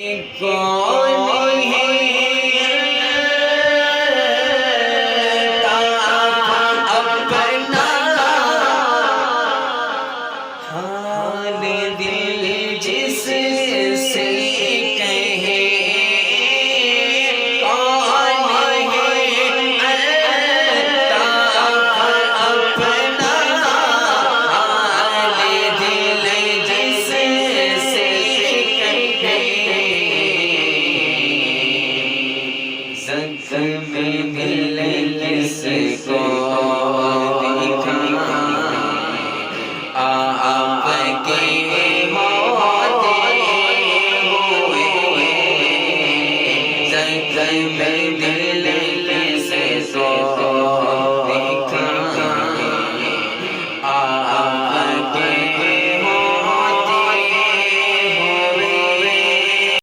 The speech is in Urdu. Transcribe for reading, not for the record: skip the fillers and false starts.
کون ہے اپنا حال دل جس سے کہے کون ہے اپنا حال دل جس سے کہے زخم دل کس کو آپ کے ہوتے ہوئے زخم دل کس کو